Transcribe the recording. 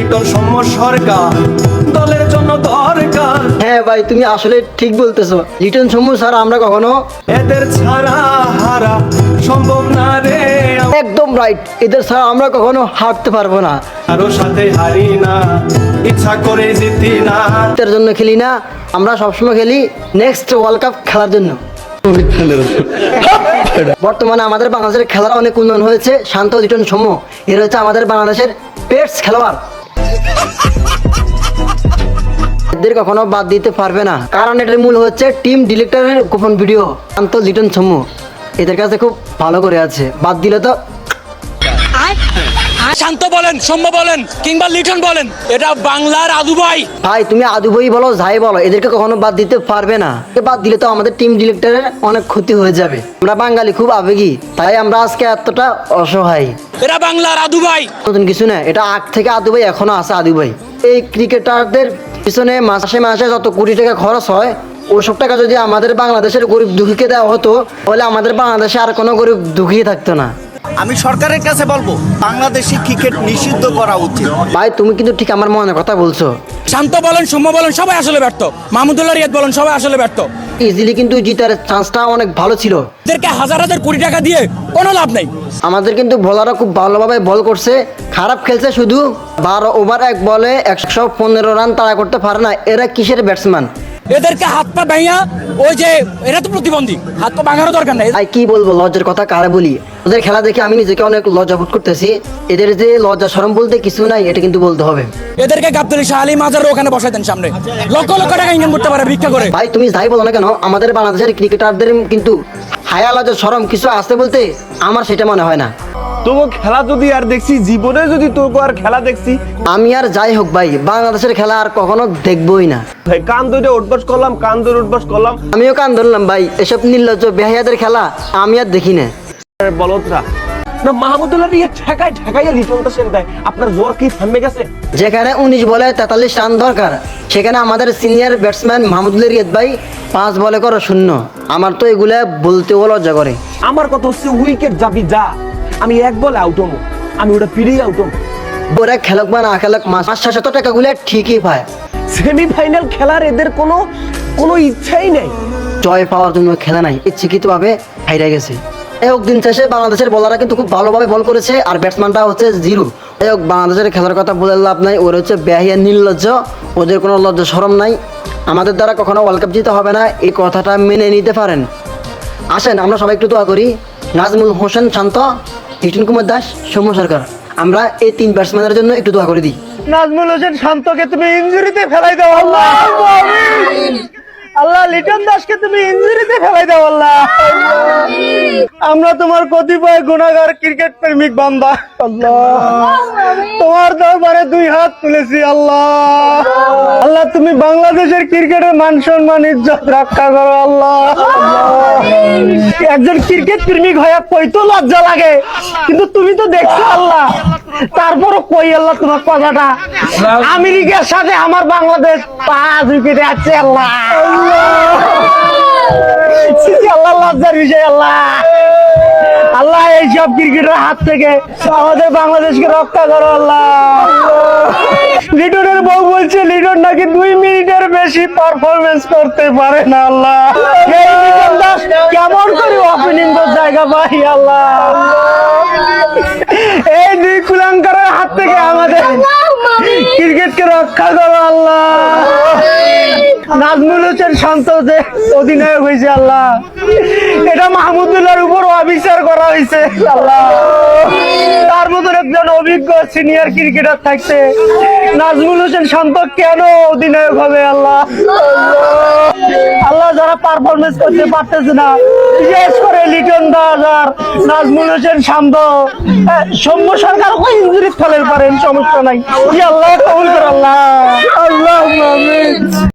লিটন সৌম্য সরকার দলের জন্য দরকার। হ্যাঁ ভাই, তুমি আসলে ঠিক বলতেছো। লিটন সৌম্য স্যার আমরা কখনো এদের ছাড়া হারা সম্ভব না রে, একদম রাইট, এদের ছাড়া আমরা কখনো হারতে পারবো না। কারো সাথে হারি না, ইচ্ছা করে জিতি না। এর জন্য খেলি না, আমরা সবসময় খেলি নেক্সট ওয়ার্ল্ড কাপ খেলার জন্য। বর্তমানে আমাদের বাংলাদেশের খেলার অনেক উন্নয়ন হয়েছে। শান্ত, লিটন সৌম্য এরা হচ্ছে আমাদের বাংলাদেশের পেটস খেলোয়াড়। এদের কখনো বাদ দিতে পারবে না, কারণ এটার মূল হচ্ছে টিম ডিরেক্টরের গোপন ভিডিও। শান্ত, লিটন সৌম্য এদের কাছে খুব ভালো করে আছে, বাদ দিলে তো। শান্ত বলেন, সৌম্য বলেন, কিংবা লিটন বলেন, এটা বাংলার আদু ভাই। ভাই তুমি আদু ভাই বলো, যাই বলো, এদেরকে কখনো বাদ দিতে পারবে না। বাদ দিলে তো আমাদের টিম ডিরেক্টরের অনেক ক্ষতি হয়ে যাবে। আমরা বাঙালি খুব আবেগী, তাই আমরা আজকে এতটা অসহায়। এরা বাংলার আদু ভাই, নতুন কিছু না, এটা আগ থেকে আদু ভাই এখনো আছে আদু ভাই। এই ক্রিকেটারদের পিছনে মাসে মাসে যত কোটি টাকা খরচ হয়, ওসব টাকা যদি আমাদের বাংলাদেশের গরিব দুঃখীকে দেওয়া হতো, তাহলে আমাদের বাংলাদেশে আর কোনো গরিব দুঃখী থাকতো না। আমি সরকারের কাছে বলবো বাংলাদেশি ক্রিকেট নিষিদ্ধ করা উচিত। ভাই তুমি কিন্তু ঠিক আমার মনের কথা বলছো। শান্ত বলেন, সৌম্য বলেন, সবাই আসলে ব্যর্থ। মাহমুদুল্লাহ রিয়াদ বলেন, সবাই আসলে ব্যর্থ। ইজিলি কিন্তু জিতার চান্সটা অনেক ভালো ছিল। এদেরকে হাজার হাজার কোটি টাকা দিয়ে কোনো লাভ নেই। আমাদের কিন্তু বোলাররা খুব ভালোভাবে বল করছে, খারাপ খেলছে শুধু 12 ওভার 1 বলে 115 রান তাড়া করতে পারে না। এরা কিসের ব্যাটসম্যান? এদেরকে হাত পা ভাঙা, ওই যে এরা তো প্রতিবন্ধী, হাত পা ভাঙারও দরকার নেই। ভাই কি বলবো, লজ্জার কথা কারে বলি। ওদের খেলা দেখে আমি নিজেকে অনেক লজ্জা বোধ করতেছি। এদের যে লজ্জা শরম বলতে কিছু নাই, এটা কিন্তু বলতে হবে। এদেরকে গাবতলী শাহ আলী মাজার ওখানে বসাই দেন সামনে, লক্ষ লক্ষ টাকা ইনকাম করতে পারে ভিক্ষা করে। ভাই তুমি যাই বলো না কেন, আমাদের বাংলাদেশের ক্রিকেটারদের কিন্তু হায়া লজ্জা শরম কিছু আছে বলতে আমার সেটা মনে হয় না। তবু খেলা যদি আর দেখছি, জীবনে যদি তোকে আর খেলা দেখছি, আমি আর যাই হোক ভাই, বাংলাদেশের খেলা আর কখনো দেখবই না। ভাই কান ধরে উঠবাস করলাম, কান ধরে উঠবাস করলাম। আমিও কান ধরলাম ভাই, এসব নির্লজ্জ বেহায়াদের খেলা আমি আর দেখি না। বলদরা না, মাহমুদুল্লাহ রিয়াদ ঠেকায় ঠেকাইয়া লিটনটা সেন দেয়। আপনার জ্বর কি থামে গেছে? যেখানে 19 বলে 43 রান দরকার, সেখানে আমাদের সিনিয়র ব্যাটসম্যান মাহমুদুল্লাহ রিয়াদ ভাই 5 বলে করে 0। আমার তো এগুলা বলতেও লজ্জা করে। আমার কথা হচ্ছে উইকেট যাবি যা, আমি 1 বলে আউট হবো, আমি ওটা ফিরেই আউট হবো। ওরা খেলক বা না খেলক, মাস শেষে তো টাকাগুলো ঠিকই পায়। সেমিফাইনাল খেলার এদের কোনো ইচ্ছাই নেই। জয় পাওয়ার জন্য খেলা নাই, ইচ্ছাকৃতভাবে হাইরা গেছে। এই হোক, দিন শেষে বাংলাদেশের বলাররা কিন্তু খুব ভালোভাবে বল করেছে, আর ব্যাটসম্যানটা হচ্ছে জিরো। এই হোক, বাংলাদেশের খেলার কথা বলে লাভ নাই, ওরা হচ্ছে বেহায়া নির্লজ্জ, ওদের কোনো লজ্জা শরম নাই। আমাদের দ্বারা কখনো ওয়ার্ল্ড কাপ জিতে হবে না, এই কথাটা মেনে নিতে পারেন। আসেন আমরা সবাই একটু দোয়া করি। নাজমুল হোসেন শান্ত, লিটন কুমার দাস, সৌম্য সরকার, আমরা এই 3 ব্যাটসম্যানের জন্য একটু দোয়া করে দিই। নাজমুল হোসেন শান্তকে তুমি ইনজুরিতে ফেলাই দাও আল্লাহ। আল্লাহ লিটন দাসকে তুমি ইনজুরিতে ফেলাই দাও আল্লাহ। আমরা তোমার কতিপয় গুনাহগার ক্রিকেট প্রেমিক বান্দা আল্লাহ, তোমার দরবারে 2 হাত তুলেছি আল্লাহ। আল্লাহ তুমি বাংলাদেশের ক্রিকেটের মান সম্মান ইজ্জত রক্ষা করো আল্লাহ। একজন ক্রিকেট প্রেমিক হয়ে কইতো লজ্জা লাগে, কিন্তু তুমি তো দেখছো আল্লাহ, তারপরও কই আল্লাহ তোমার কথাটা। আমেরিকার সাথে আমার বাংলাদেশ 5 উইকেটে আছে আল্লাহ। আল্লাহ লজ্জার বিষয় আল্লাহ। আল্লাহ এইসব ক্রিকেটের হাত থেকে আমাদের বাংলাদেশকে রক্ষা করো আল্লাহ। লিটনের বউ বলছে লিটন নাকি 2 মিনিটের বেশি পারফরমেন্স করতে পারে না আল্লাহ। এই লিটন দাস কেমন করে ওপেনিং এর জায়গা পাই আল্লাহ। এই 2 কুলাঙ্কারের হাত থেকে আমাদের ক্রিকেটকে রক্ষা করো আল্লাহ। নাজমুল হোসেন শান্ত যে অধিনায়ক হয়েছে আল্লাহ, এটা মাহমুদুল্লাহর উপর অবিচার করা হয়েছে আল্লাহ। তার মতন একজন অভিজ্ঞ সিনিয়র ক্রিকেটার থাকতে নাজমুল হোসেন শান্ত কেন অধিনায়ক হবে আল্লাহ? আল্লাহ যারা পারফরমেন্স করতে পারতেছে না, বিশেষ করে লিটন দাস আর নাজমুল হোসেন শান্ত, সৌম্য সরকার ইনজুরি ফেলে পারেন, সমস্যা নাই। আল্লাহ কবুল করে আল্লাহ। আল্লাহ আমিন।